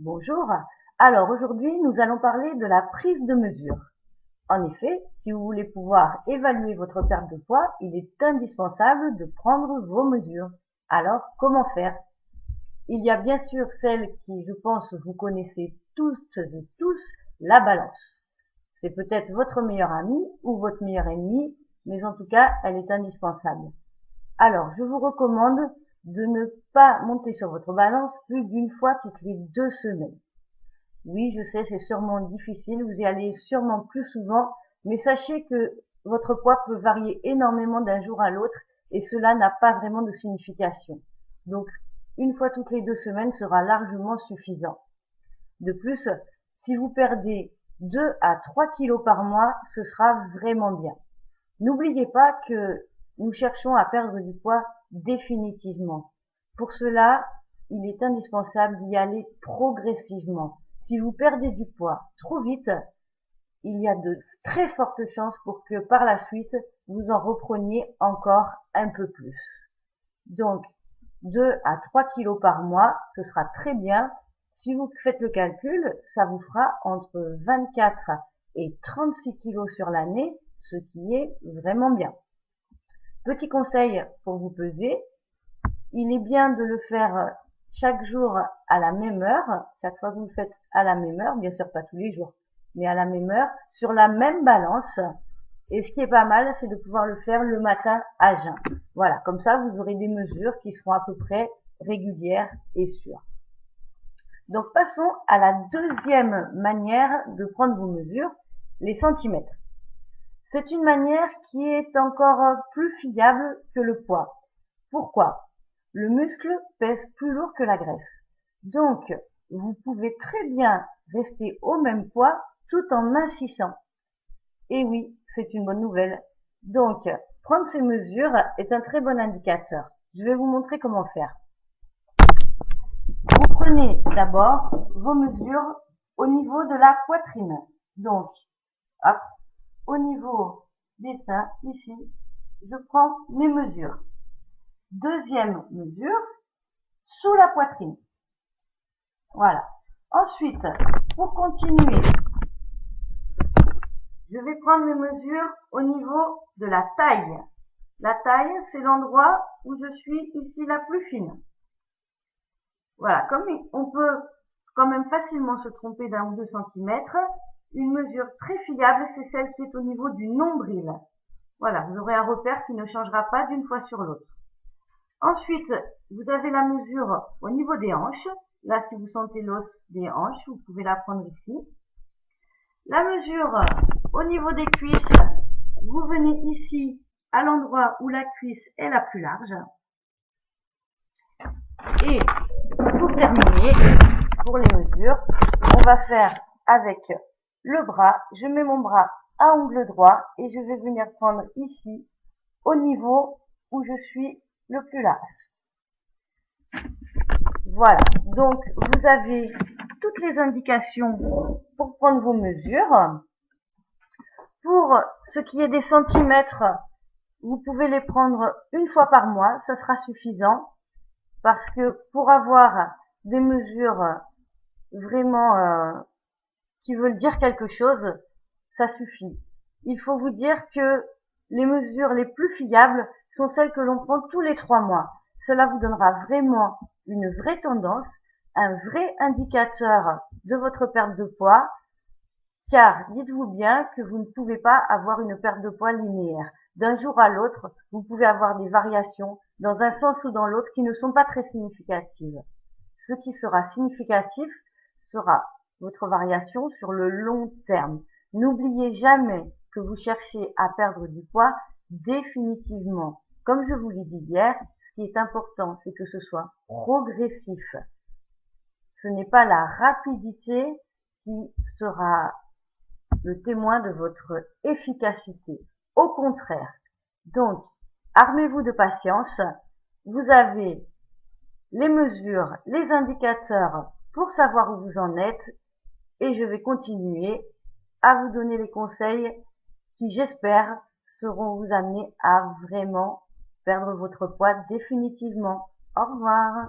Bonjour. Alors aujourd'hui, nous allons parler de la prise de mesure. En effet, si vous voulez pouvoir évaluer votre perte de poids, il est indispensable de prendre vos mesures. Alors, comment faire? Il y a bien sûr celle qui, je pense, vous connaissez toutes et tous, la balance. C'est peut-être votre meilleur ami ou votre meilleur ennemi, mais en tout cas, elle est indispensable. Alors, je vous recommande de ne pas monter sur votre balance plus d'une fois toutes les 2 semaines. Oui, je sais, c'est sûrement difficile, vous y allez sûrement plus souvent, mais sachez que votre poids peut varier énormément d'un jour à l'autre et cela n'a pas vraiment de signification. Donc, une fois toutes les 2 semaines sera largement suffisant. De plus, si vous perdez 2 à 3 kilos par mois, ce sera vraiment bien. N'oubliez pas que nous cherchons à perdre du poids définitivement. Pour cela, il est indispensable d'y aller progressivement. Si vous perdez du poids trop vite, il y a de très fortes chances pour que par la suite, vous en repreniez encore un peu plus. Donc, 2 à 3 kilos par mois, ce sera très bien. Si vous faites le calcul, ça vous fera entre 24 et 36 kilos sur l'année, ce qui est vraiment bien. Petit conseil pour vous peser, il est bien de le faire chaque jour à la même heure, chaque fois que vous le faites à la même heure, bien sûr pas tous les jours, mais à la même heure, sur la même balance. Et ce qui est pas mal, c'est de pouvoir le faire le matin à jeun. Voilà, comme ça vous aurez des mesures qui seront à peu près régulières et sûres. Donc passons à la deuxième manière de prendre vos mesures, les centimètres. C'est une manière qui est encore plus fiable que le poids. Pourquoi? Le muscle pèse plus lourd que la graisse. Donc, vous pouvez très bien rester au même poids tout en mincissant. Et oui, c'est une bonne nouvelle. Donc, prendre ces mesures est un très bon indicateur. Je vais vous montrer comment faire. Vous prenez d'abord vos mesures au niveau de la poitrine. Donc, hop, au niveau des seins, ici, je prends mes mesures. Deuxième mesure, sous la poitrine. Voilà. Ensuite, pour continuer, je vais prendre mes mesures au niveau de la taille. La taille, c'est l'endroit où je suis ici la plus fine. Voilà, comme on peut quand même facilement se tromper d'1 ou 2 centimètres, une mesure très fiable, c'est celle qui est au niveau du nombril. Voilà, vous aurez un repère qui ne changera pas d'une fois sur l'autre. Ensuite, vous avez la mesure au niveau des hanches. Là, si vous sentez l'os des hanches, vous pouvez la prendre ici. La mesure au niveau des cuisses, vous venez ici à l'endroit où la cuisse est la plus large. Et pour terminer, pour les mesures, on va faire avec le bras. Je mets mon bras à ongle droit et je vais venir prendre ici au niveau où je suis le plus large. Voilà, donc vous avez toutes les indications pour prendre vos mesures. Pour ce qui est des centimètres, vous pouvez les prendre une fois par mois, ça sera suffisant, parce que pour avoir des mesures vraiment qui veulent dire quelque chose, ça suffit. Il faut vous dire que les mesures les plus fiables sont celles que l'on prend tous les 3 mois. Cela vous donnera vraiment une vraie tendance, un vrai indicateur de votre perte de poids, car dites-vous bien que vous ne pouvez pas avoir une perte de poids linéaire. D'un jour à l'autre, vous pouvez avoir des variations dans un sens ou dans l'autre qui ne sont pas très significatives. Ce qui sera significatif sera votre variation sur le long terme. N'oubliez jamais que vous cherchez à perdre du poids définitivement. Comme je vous l'ai dit hier, ce qui est important, c'est que ce soit progressif. Ce n'est pas la rapidité qui sera le témoin de votre efficacité. Au contraire. Donc, armez-vous de patience. Vous avez les mesures, les indicateurs pour savoir où vous en êtes et je vais continuer à vous donner les conseils qui, j'espère, seront vous amener à vraiment perdre votre poids définitivement. Au revoir.